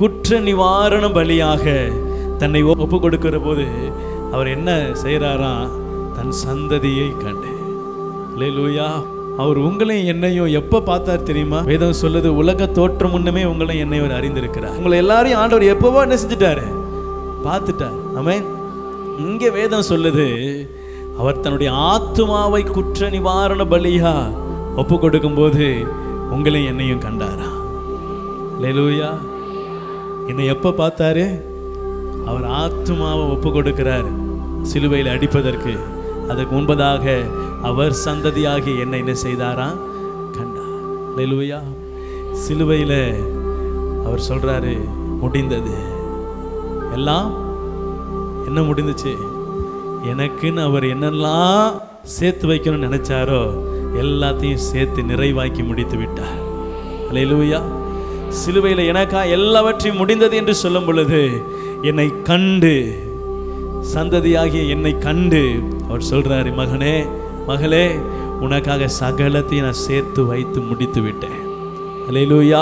குற்ற நிவாரண பலியாக தன்னை ஒப்பு கொடுக்கிற போது அவர் என்ன செய்கிறாரா? தன் சந்ததியை கண்டு. அல்லேலூயா. அவர் உங்களையும் என்னையும் எப்ப பார்த்தார் தெரியுமா? வேதம் சொல்லுது, உலக தோற்றம் முன்னமே உங்களையும் என்னையும் அவர் அறிந்திருக்கிறார். உங்களை எல்லாரையும் ஆண்டவர் எப்பவோ என்ன செஞ்சுட்டாரு? பார்த்துட்டார். ஆமென். இங்கே வேதம் சொல்லுது, அவர் தன்னுடைய ஆத்துமாவை குற்ற நிவாரண பலியா ஒப்பு கொடுக்கும் போது உங்களையும் என்னையும் கண்டாரா? அல்லேலூயா. என்னை எப்ப பார்த்தாரு? அவர் ஆத்துமாவை ஒப்பு கொடுக்கிறார் சிலுவையில் அடிப்பதற்கு. அதுக்கு முன்பதாக அவர் சந்ததியாகி என்னை என்ன செய்தாரா? கண்டார். அல்லேலூயா. சிலுவையில் அவர் சொல்றாரு, முடிந்தது. எல்லாம் என்ன முடிந்துச்சு? எனக்குன்னு அவர் என்னெல்லாம் சேர்த்து வைக்கணும்னு நினைச்சாரோ எல்லாத்தையும் சேர்த்து நிறைவாக்கி முடித்து விட்டார். அல்லேலூயா. சிலுவையில் எனக்கா எல்லாவற்றையும் முடிந்தது என்று சொல்லும் பொழுது என்னை கண்டு, சந்ததியாகிய என்னை கண்டு அவர் சொல்றாரு, மகனே மகளே, உனக்காக சகலத்தையும் நான் சேர்த்து வைத்து முடித்து விட்டேன். அல்லேலூயா.